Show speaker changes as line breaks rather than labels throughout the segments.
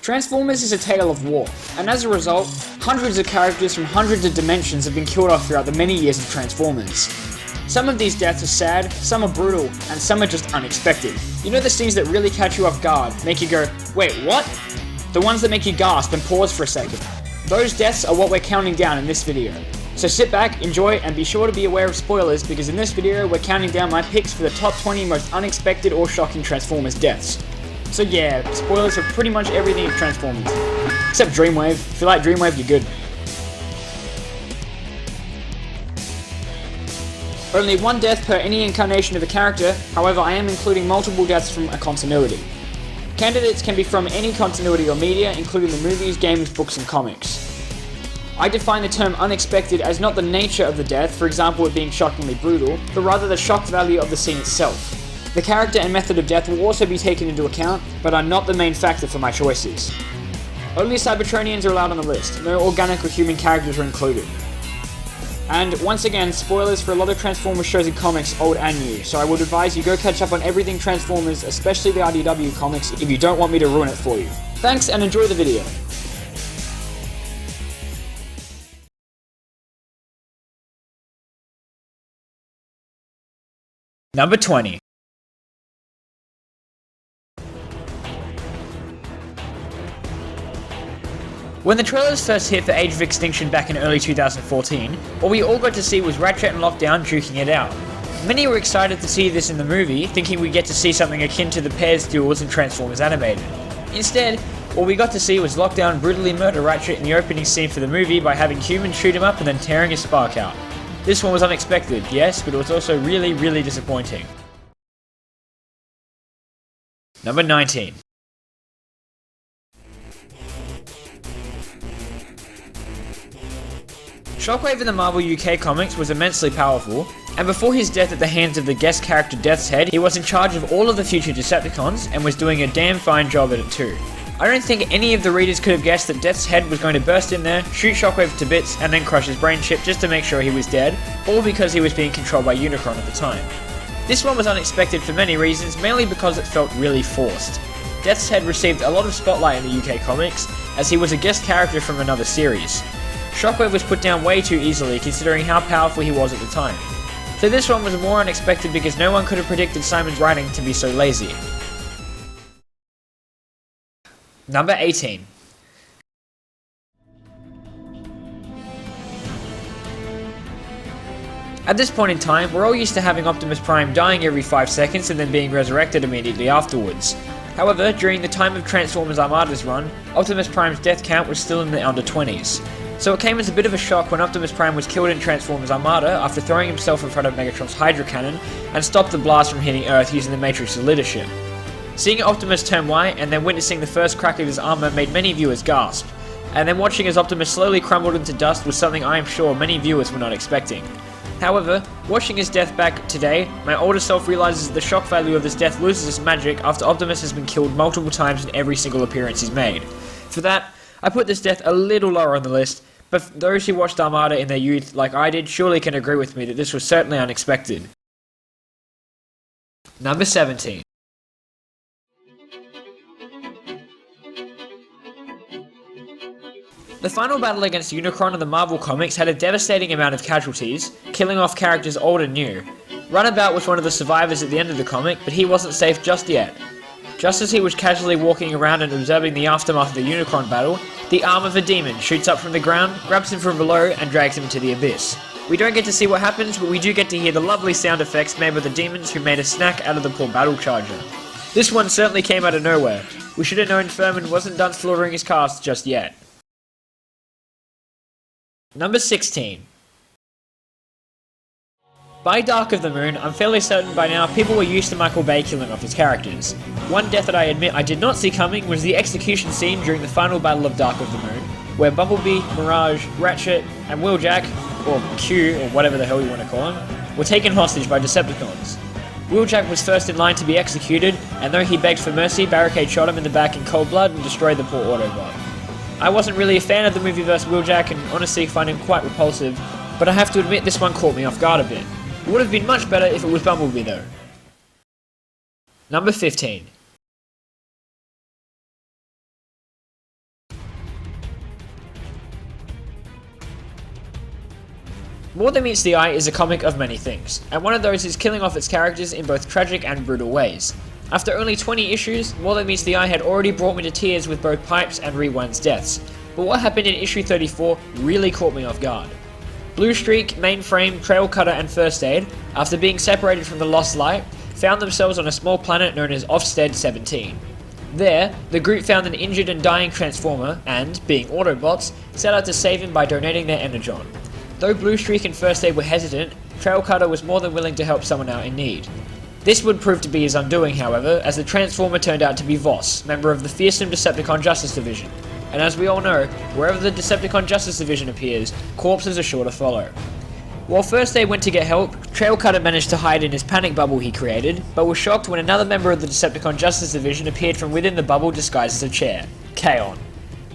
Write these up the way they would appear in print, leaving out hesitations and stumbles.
Transformers is a tale of war, and as a result, hundreds of characters from hundreds of dimensions have been killed off throughout the many years of Transformers. Some of these deaths are sad, some are brutal, and some are just unexpected. You know the scenes that really catch you off guard, make you go, wait, what? The ones that make you gasp and pause for a second. Those deaths are what we're counting down in this video. So sit back, enjoy, and be sure to be aware of spoilers because in this video we're counting down my picks for the top 20 most unexpected or shocking Transformers deaths. So yeah, spoilers for pretty much everything of Transformers. Except Dreamwave. If you like Dreamwave, you're good. Only one death per any incarnation of a character, however I am including multiple deaths from a continuity. Candidates can be from any continuity or media, including the movies, games, books, and comics. I define the term unexpected as not the nature of the death, for example it being shockingly brutal, but rather the shock value of the scene itself. The character and method of death will also be taken into account, but are not the main factor for my choices. Only Cybertronians are allowed on the list, no organic or human characters are included. And once again, spoilers for a lot of Transformers shows and comics, old and new, so I would advise you go catch up on everything Transformers, especially the IDW comics, if you don't want me to ruin it for you. Thanks and enjoy the video. Number 20. When the trailers first hit for Age of Extinction back in early 2014, what we all got to see was Ratchet and Lockdown duking it out. Many were excited to see this in the movie, thinking we'd get to see something akin to the pairs duels in Transformers Animated. Instead, what we got to see was Lockdown brutally murder Ratchet in the opening scene for the movie by having humans shoot him up and then tearing his spark out. This one was unexpected, yes, but it was also really disappointing. Number 19. Shockwave in the Marvel UK comics was immensely powerful, and before his death at the hands of the guest character Death's Head, he was in charge of all of the future Decepticons and was doing a damn fine job at it too. I don't think any of the readers could have guessed that Death's Head was going to burst in there, shoot Shockwave to bits, and then crush his brain chip just to make sure he was dead, all because he was being controlled by Unicron at the time. This one was unexpected for many reasons, mainly because it felt really forced. Death's Head received a lot of spotlight in the UK comics, as he was a guest character from another series. Shockwave was put down way too easily considering how powerful he was at the time. So this one was more unexpected because no one could have predicted Simon's writing to be so lazy. Number 18. At this point in time, we're all used to having Optimus Prime dying every 5 seconds and then being resurrected immediately afterwards. However, during the time of Transformers Armada's run, Optimus Prime's death count was still in the under 20s. So it came as a bit of a shock when Optimus Prime was killed in Transformers Armada after throwing himself in front of Megatron's Hydra Cannon and stopped the blast from hitting Earth using the Matrix's leadership. Seeing Optimus turn white and then witnessing the first crack of his armor made many viewers gasp, and then watching as Optimus slowly crumbled into dust was something I am sure many viewers were not expecting. However, watching his death back today, my older self realizes that the shock value of this death loses its magic after Optimus has been killed multiple times in every single appearance he's made. For that, I put this death a little lower on the list, but those who watched Armada in their youth like I did surely can agree with me that this was certainly unexpected. Number 17. The final battle against Unicron in the Marvel Comics had a devastating amount of casualties, killing off characters old and new. Runabout was one of the survivors at the end of the comic, but he wasn't safe just yet. Just as he was casually walking around and observing the aftermath of the Unicron battle, the arm of a demon shoots up from the ground, grabs him from below, and drags him into the abyss. We don't get to see what happens, but we do get to hear the lovely sound effects made by the demons who made a snack out of the poor battle charger. This one certainly came out of nowhere. We should have known Furman wasn't done slaughtering his cast just yet. Number 16. By Dark of the Moon, I'm fairly certain by now people were used to Michael Bay killing off his characters. One death that I admit I did not see coming was the execution scene during the final battle of Dark of the Moon, where Bumblebee, Mirage, Ratchet, and Wheeljack, or Q, or whatever the hell you want to call him, were taken hostage by Decepticons. Wheeljack was first in line to be executed, and though he begged for mercy, Barricade shot him in the back in cold blood and destroyed the poor Autobot. I wasn't really a fan of the movie vs. Wheeljack and honestly find him quite repulsive, but I have to admit this one caught me off guard a bit. It would have been much better if it was Bumblebee though. Number 15. More Than Meets the Eye is a comic of many things, and one of those is killing off its characters in both tragic and brutal ways. After only 20 issues, More Than Meets the Eye had already brought me to tears with both Pipes and Rewind's deaths, but what happened in issue 34 really caught me off guard. Blue Streak, Mainframe, Trail Cutter and First Aid, after being separated from the Lost Light, found themselves on a small planet known as Ofsted 17. There, the group found an injured and dying Transformer and, being Autobots, set out to save him by donating their Energon. Though Blue Streak and First Aid were hesitant, Trail Cutter was more than willing to help someone out in need. This would prove to be his undoing, however, as the Transformer turned out to be Voss, member of the fearsome Decepticon Justice Division. And as we all know, wherever the Decepticon Justice Division appears, corpses are sure to follow. While First Aid went to get help, Trail Cutter managed to hide in his panic bubble he created, but was shocked when another member of the Decepticon Justice Division appeared from within the bubble disguised as a chair, Kaon.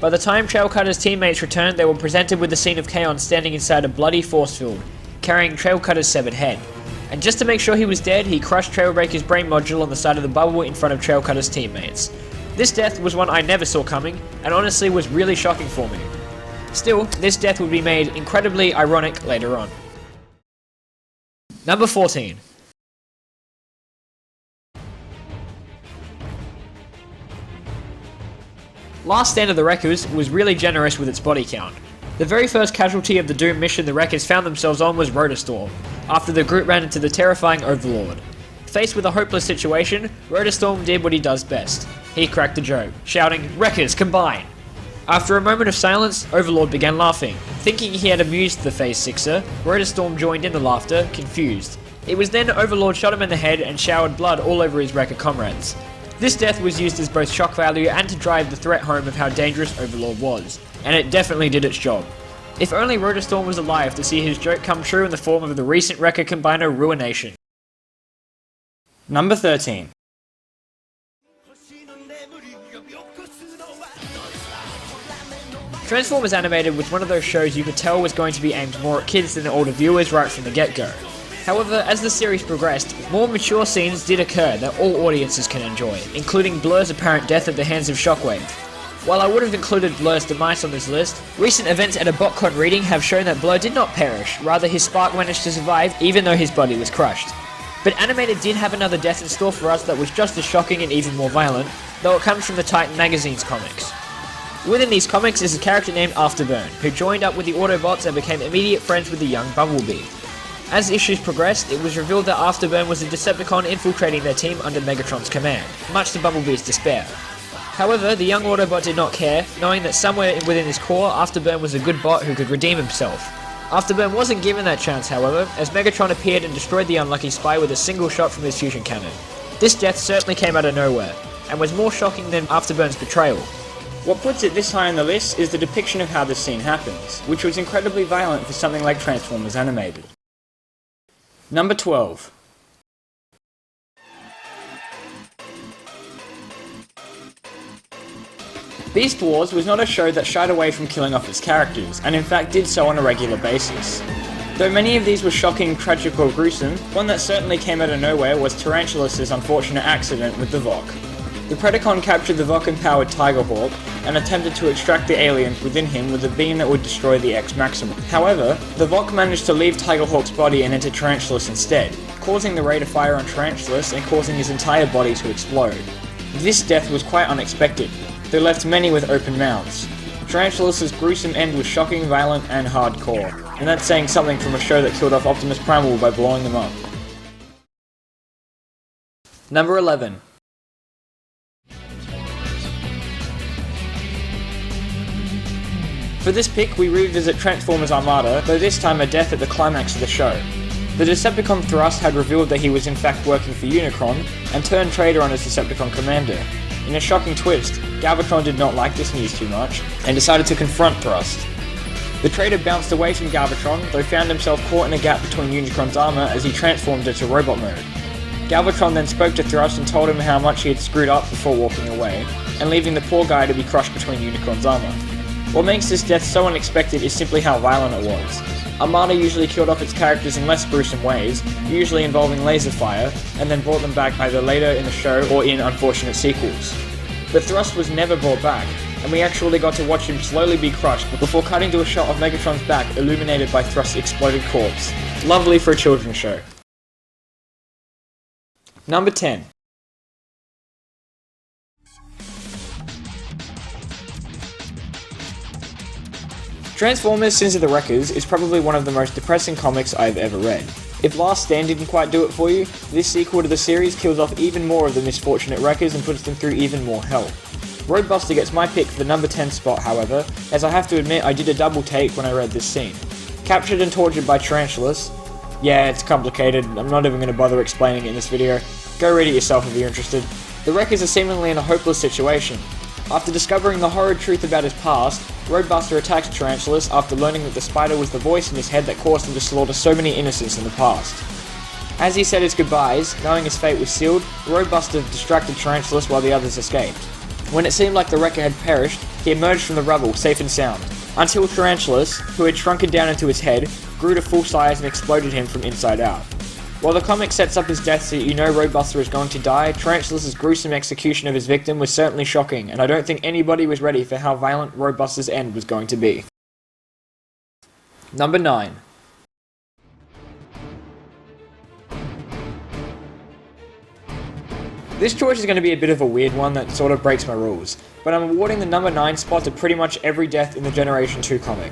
By the time Trail Cutter's teammates returned, they were presented with the scene of Kaon standing inside a bloody force field, carrying Trail Cutter's severed head. And just to make sure he was dead, he crushed Trailbreaker's brain module on the side of the bubble in front of Trail Cutter's teammates. This death was one I never saw coming, and honestly was really shocking for me. Still, this death would be made incredibly ironic later on. Number 14. Last Stand of the Wreckers was really generous with its body count. The very first casualty of the Doom mission the Wreckers found themselves on was Rotorstorm, after the group ran into the terrifying Overlord. Faced with a hopeless situation, Rotorstorm did what he does best. He cracked a joke, shouting, "Wreckers, combine!" After a moment of silence, Overlord began laughing. Thinking he had amused the Phase 6er, Rotorstorm joined in the laughter, confused. It was then Overlord shot him in the head and showered blood all over his Wrecker comrades. This death was used as both shock value and to drive the threat home of how dangerous Overlord was, and it definitely did its job. If only Rotorstorm was alive to see his joke come true in the form of the recent Wrecker Combiner Ruination.
Number 13.
Transformers Animated was one of those shows you could tell was going to be aimed more at kids than older viewers right from the get-go. However, as the series progressed, more mature scenes did occur that all audiences can enjoy, including Blur's apparent death at the hands of Shockwave. While I would have included Blur's demise on this list, recent events at a BotCon reading have shown that Blur did not perish, rather his spark managed to survive even though his body was crushed. But Animated did have another death in store for us that was just as shocking and even more violent, though it comes from the Titan Magazine's comics. Within these comics is a character named Afterburn, who joined up with the Autobots and became immediate friends with the young Bumblebee. As issues progressed, it was revealed that Afterburn was a Decepticon infiltrating their team under Megatron's command, much to Bumblebee's despair. However, the young Autobot did not care, knowing that somewhere within his core, Afterburn was a good bot who could redeem himself. Afterburn wasn't given that chance, however, as Megatron appeared and destroyed the unlucky spy with a single shot from his fusion cannon. This death certainly came out of nowhere, and was more shocking than Afterburn's betrayal.
What puts it this high on the list is the depiction of how this scene happens, which was incredibly violent for something like Transformers Animated. Number 12. Beast Wars was not a show that shied away from killing off its characters, and in fact did so on a regular basis. Though many of these were shocking, tragic or gruesome, one that certainly came out of nowhere was Tarantulas' unfortunate accident with the Vok. The Predacon captured the Vok-empowered Tigerhawk and attempted to extract the aliens within him with a beam that would destroy the X-Maximum. However, the Vok managed to leave Tigerhawk's body and enter Tarantulas instead, causing the ray to fire on Tarantulas and causing his entire body to explode. This death was quite unexpected, though left many with open mouths. Tarantulas' gruesome end was shocking, violent, and hardcore, and that's saying something from a show that killed off Optimus Prime by blowing them up. Number 11. For this pick, we revisit Transformers Armada, though this time a death at the climax of the show. The Decepticon Thrust had revealed that he was in fact working for Unicron, and turned traitor on his Decepticon commander. In a shocking twist, Galvatron did not like this news too much, and decided to confront Thrust. The traitor bounced away from Galvatron, though found himself caught in a gap between Unicron's armor as he transformed into robot mode. Galvatron then spoke to Thrust and told him how much he had screwed up before walking away, and leaving the poor guy to be crushed between Unicron's armor. What makes this death so unexpected is simply how violent it was. Armada usually killed off its characters in less gruesome ways, usually involving laser fire, and then brought them back either later in the show or in unfortunate sequels. But Thrust was never brought back, and we actually got to watch him slowly be crushed before cutting to a shot of Megatron's back illuminated by Thrust's exploded corpse. Lovely for a children's show. Number 10. Transformers Sins of the Wreckers is probably one of the most depressing comics I've ever read. If Last Stand didn't quite do it for you, this sequel to the series kills off even more of the misfortunate wreckers and puts them through even more hell. Roadbuster gets my pick for the number 10 spot, however, as I have to admit I did a double take when I read this scene. Captured and tortured by Tarantulas. Yeah, it's complicated, I'm not even going to bother explaining it in this video. Go read it yourself if you're interested. The wreckers are seemingly in a hopeless situation. After discovering the horrid truth about his past, Roadbuster attacks Tarantulas after learning that the spider was the voice in his head that caused him to slaughter so many innocents in the past. As he said his goodbyes, knowing his fate was sealed, Roadbuster distracted Tarantulas while the others escaped. When it seemed like the wrecker had perished, he emerged from the rubble, safe and sound, until Tarantulas, who had shrunken down into his head, grew to full size and exploded him from inside out. While the comic sets up his death so you know Roadbuster is going to die, Tarantulas' gruesome execution of his victim was certainly shocking, and I don't think anybody was ready for how violent Roadbuster's end was going to be. Number 9. This choice is going to be a bit of a weird one that sort of breaks my rules, but I'm awarding the number 9 spot to pretty much every death in the Generation 2 comic.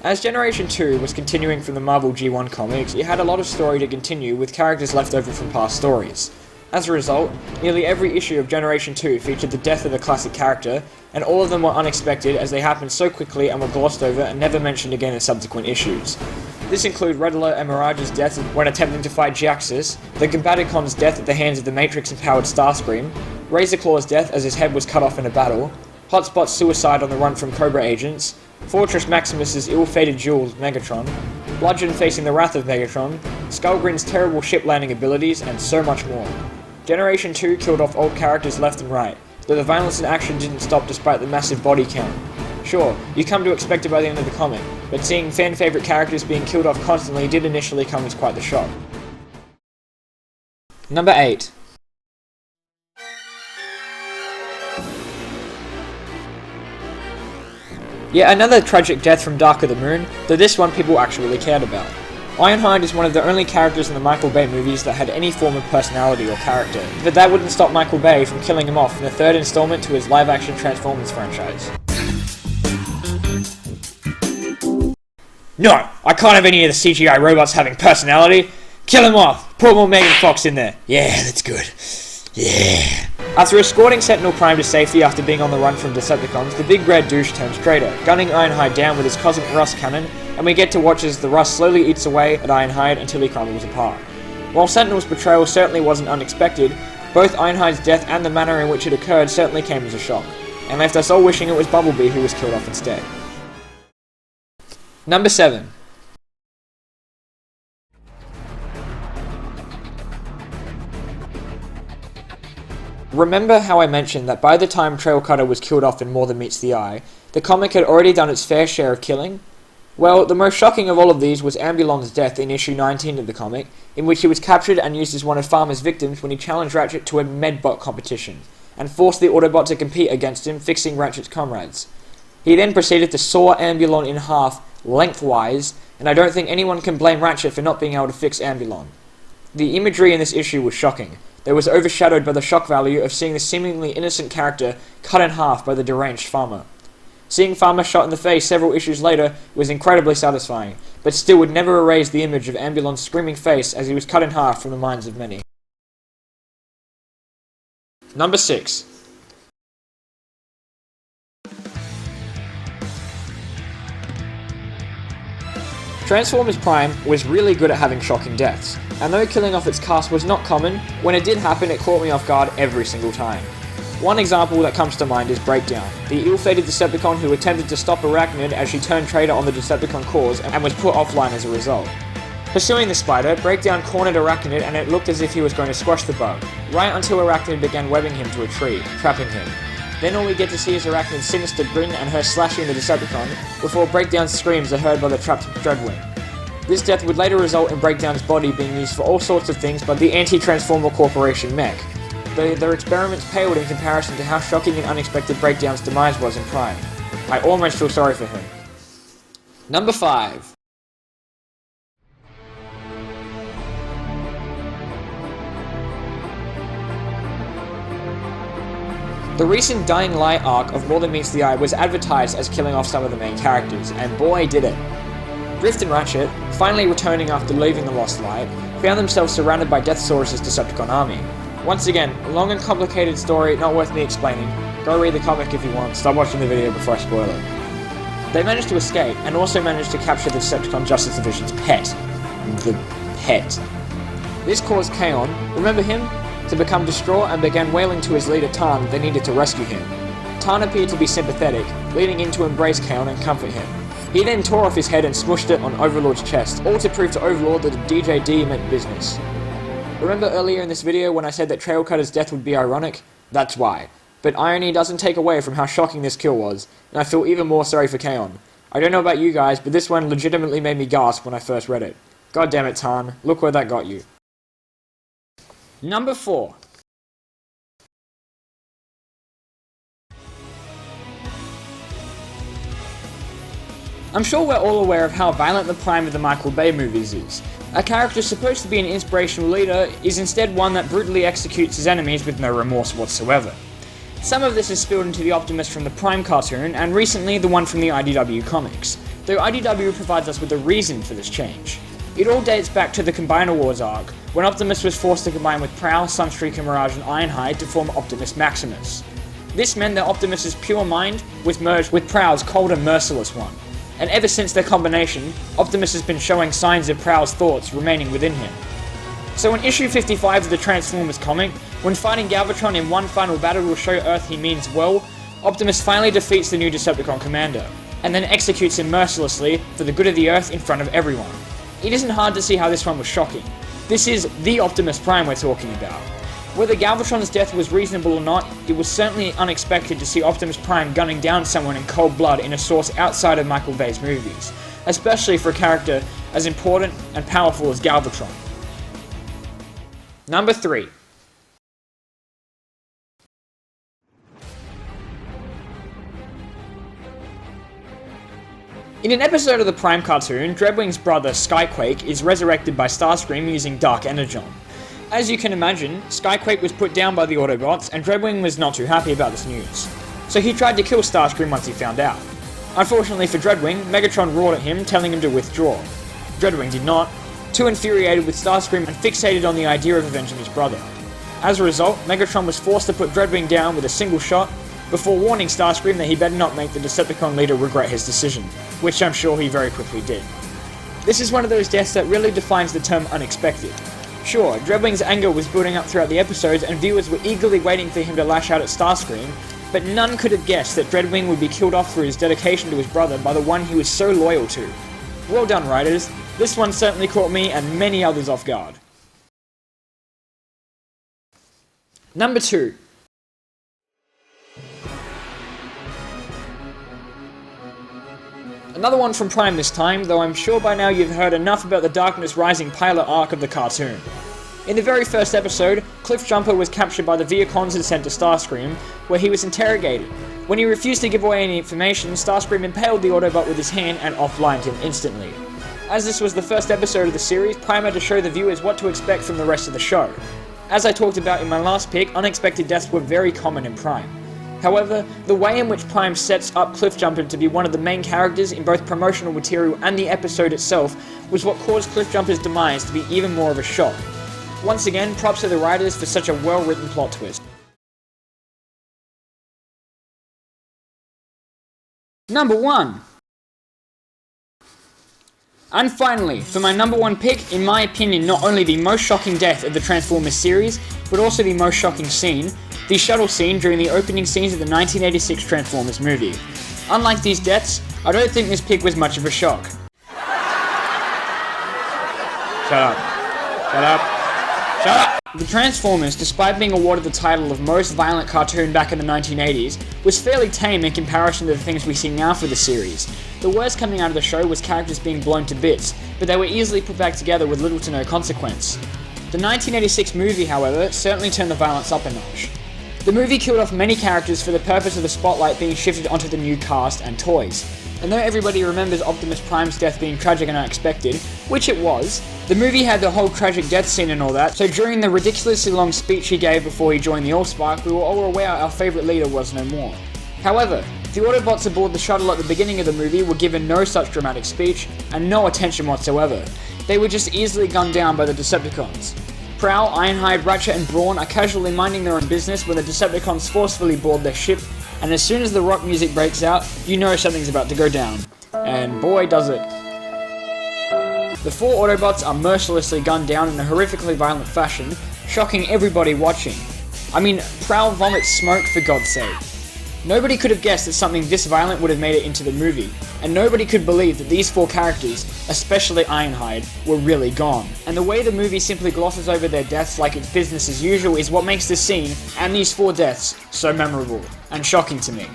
As Generation 2 was continuing from the Marvel G1 comics, it had a lot of story to continue with characters left over from past stories. As a result, nearly every issue of Generation 2 featured the death of a classic character, and all of them were unexpected as they happened so quickly and were glossed over and never mentioned again in subsequent issues. This includes Red Alert and Mirage's death when attempting to fight Jaxus, the Combaticon's death at the hands of the Matrix-empowered Starscream, Razorclaw's death as his head was cut off in a battle, Hotspot's suicide on the run from Cobra agents, Fortress Maximus's ill-fated duel with Megatron, Bludgeon facing the wrath of Megatron, Skullgrin's terrible ship landing abilities, and so much more. Generation 2 killed off old characters left and right, though the violence and action didn't stop despite the massive body count. Sure, you come to expect it by the end of the comic, but seeing fan-favourite characters being killed off constantly did initially come as quite the shock. Number 8. Yet another tragic death from Dark of the Moon, though this one people actually cared about. Ironhide is one of the only characters in the Michael Bay movies that had any form of personality or character, but that wouldn't stop Michael Bay from killing him off in the third installment to his live-action Transformers franchise. No! I can't have any of the CGI robots having personality! Kill him off! Put more Megan Fox in there! Yeah, that's good. Yeah. After escorting Sentinel Prime to safety after being on the run from Decepticons, the big red douche turns traitor, gunning Ironhide down with his Cosmic Rust cannon, and we get to watch as the rust slowly eats away at Ironhide until he crumbles apart. While Sentinel's betrayal certainly wasn't unexpected, both Ironhide's death and the manner in which it occurred certainly came as a shock, and left us all wishing it was Bumblebee who was killed off instead. Number 7. Remember how I mentioned that by the time Trailcutter was killed off in More Than Meets the Eye, the comic had already done its fair share of killing? Well, the most shocking of all of these was Ambulon's death in issue 19 of the comic, in which he was captured and used as one of Farmer's victims when he challenged Ratchet to a Medbot competition, and forced the Autobot to compete against him, fixing Ratchet's comrades. He then proceeded to saw Ambulon in half, lengthwise, and I don't think anyone can blame Ratchet for not being able to fix Ambulon. The imagery in this issue was shocking, though it was overshadowed by the shock value of seeing the seemingly innocent character cut in half by the deranged Farmer. Seeing Farmer shot in the face several issues later was incredibly satisfying, but still would never erase the image of Ambulon's screaming face as he was cut in half from the minds of many. Number 6. Transformers Prime was really good at having shocking deaths, and though killing off its cast was not common, when it did happen it caught me off guard every single time. One example that comes to mind is Breakdown, the ill-fated Decepticon who attempted to stop Arachnid as she turned traitor on the Decepticon cause and was put offline as a result. Pursuing the spider, Breakdown cornered Arachnid and it looked as if he was going to squash the bug, right until Arachnid began webbing him to a tree, trapping him. Then all we get to see is Arachnid's sinister grin and her slashing the Decepticon, before Breakdown's screams are heard by the trapped Dreadwing. This death would later result in Breakdown's body being used for all sorts of things by the Anti-Transformer Corporation mech. though their experiments paled in comparison to how shocking and unexpected Breakdown's demise was in Prime. I almost feel sorry for him. Number 5. The recent Dying Light arc of More Than Meets the Eye was advertised as killing off some of the main characters, and boy did it. Drift and Ratchet, finally returning after leaving the Lost Light, found themselves surrounded by Deathsaurus' Decepticon army. Once again, a long and complicated story, not worth me explaining. Go read the comic if you want, stop watching the video before I spoil it. They managed to escape, and also managed to capture the Decepticon Justice Division's pet. The pet. This caused Kaon, remember him? To become distraught and began wailing to his leader Tarn that they needed to rescue him. Tarn appeared to be sympathetic, leading him to embrace Kaon and comfort him. He then tore off his head and smushed it on Overlord's chest, all to prove to Overlord that the DJD meant business. Remember earlier in this video when I said that Trailcutter's death would be ironic? That's why. But irony doesn't take away from how shocking this kill was, and I feel even more sorry for Kaon. I don't know about you guys, but this one legitimately made me gasp when I first read it. God damn it, Tarn, look where that got you. Number 4. I'm sure we're all aware of how violent the Prime of the Michael Bay movies is. A character supposed to be an inspirational leader is instead one that brutally executes his enemies with no remorse whatsoever. Some of this is spilled into the Optimus from the Prime cartoon, and recently the one from the IDW comics, though IDW provides us with a reason for this change. It all dates back to the Combiner Wars arc, when Optimus was forced to combine with Prowl, Sunstreaker, Mirage and Ironhide to form Optimus Maximus. This meant that Optimus's pure mind was merged with Prowl's cold and merciless one, and ever since their combination, Optimus has been showing signs of Prowl's thoughts remaining within him. So in issue 55 of the Transformers comic, when fighting Galvatron in one final battle will show Earth he means well, Optimus finally defeats the new Decepticon commander, and then executes him mercilessly for the good of the Earth in front of everyone. It isn't hard to see how this one was shocking. This is the Optimus Prime we're talking about. Whether Galvatron's death was reasonable or not, it was certainly unexpected to see Optimus Prime gunning down someone in cold blood in a source outside of Michael Bay's movies, especially for a character as important and powerful as Galvatron. Number 3. In an episode of the Prime cartoon, Dreadwing's brother, Skyquake, is resurrected by Starscream using Dark Energon. As you can imagine, Skyquake was put down by the Autobots, and Dreadwing was not too happy about this news. So he tried to kill Starscream once he found out. Unfortunately for Dreadwing, Megatron roared at him, telling him to withdraw. Dreadwing did not, too infuriated with Starscream and fixated on the idea of avenging his brother. As a result, Megatron was forced to put Dreadwing down with a single shot, before warning Starscream that he better not make the Decepticon leader regret his decision, which I'm sure he very quickly did. This is one of those deaths that really defines the term unexpected. Sure, Dreadwing's anger was building up throughout the episodes and viewers were eagerly waiting for him to lash out at Starscream, but none could have guessed that Dreadwing would be killed off for his dedication to his brother by the one he was so loyal to. Well done, writers. This one certainly caught me and many others off guard. Number 2. Another one from Prime this time, though I'm sure by now you've heard enough about the Darkness Rising pilot arc of the cartoon. In the very first episode, Cliffjumper was captured by the Viacons and sent to Starscream, where he was interrogated. When he refused to give away any information, Starscream impaled the Autobot with his hand and offlined him instantly. As this was the first episode of the series, Prime had to show the viewers what to expect from the rest of the show. As I talked about in my last pick, unexpected deaths were very common in Prime. However, the way in which Prime sets up Cliffjumper to be one of the main characters in both promotional material and the episode itself was what caused Cliffjumper's demise to be even more of a shock. Once again, props to the writers for such a well-written plot twist. Number 1. And finally, for my number 1 pick, in my opinion not only the most shocking death of the Transformers series, but also the most shocking scene, the Shuttle scene during the opening scenes of the 1986 Transformers movie. Unlike these deaths, I don't think this pick was much of a shock. Shut up. Shut up. Shut up! The Transformers, despite being awarded the title of most violent cartoon back in the 1980s, was fairly tame in comparison to the things we see now for the series. The worst coming out of the show was characters being blown to bits, but they were easily put back together with little to no consequence. The 1986 movie, however, certainly turned the violence up a notch. The movie killed off many characters for the purpose of the spotlight being shifted onto the new cast and toys. And though everybody remembers Optimus Prime's death being tragic and unexpected, which it was, the movie had the whole tragic death scene and all that, so during the ridiculously long speech he gave before he joined the Allspark, we were all aware our favourite leader was no more. However, the Autobots aboard the shuttle at the beginning of the movie were given no such dramatic speech, and no attention whatsoever. They were just easily gunned down by the Decepticons. Prowl, Ironhide, Ratchet and Brawn are casually minding their own business when the Decepticons forcefully board their ship, and as soon as the rock music breaks out, you know something's about to go down. And boy does it. The 4 Autobots are mercilessly gunned down in a horrifically violent fashion, shocking everybody watching. I mean, Prowl vomits smoke for God's sake. Nobody could have guessed that something this violent would have made it into the movie, and nobody could believe that these 4 characters, especially Ironhide, were really gone. And the way the movie simply glosses over their deaths like it's business as usual is what makes this scene, and these 4 deaths, so memorable, and shocking to me.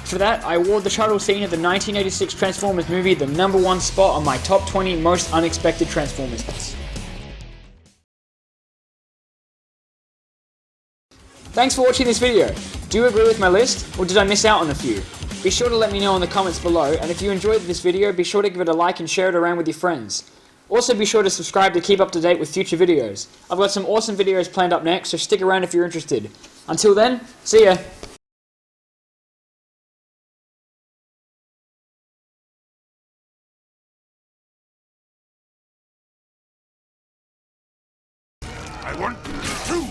For that, I award the shuttle scene of the 1986 Transformers movie the #1 spot on my top 20 most unexpected Transformers deaths. Thanks for watching this video. Do you agree with my list, or did I miss out on a few? Be sure to let me know in the comments below, and if you enjoyed this video, be sure to give it a like and share it around with your friends. Also be sure to subscribe to keep up to date with future videos. I've got some awesome videos planned up next, so stick around if you're interested. Until then, see ya!
I want 2.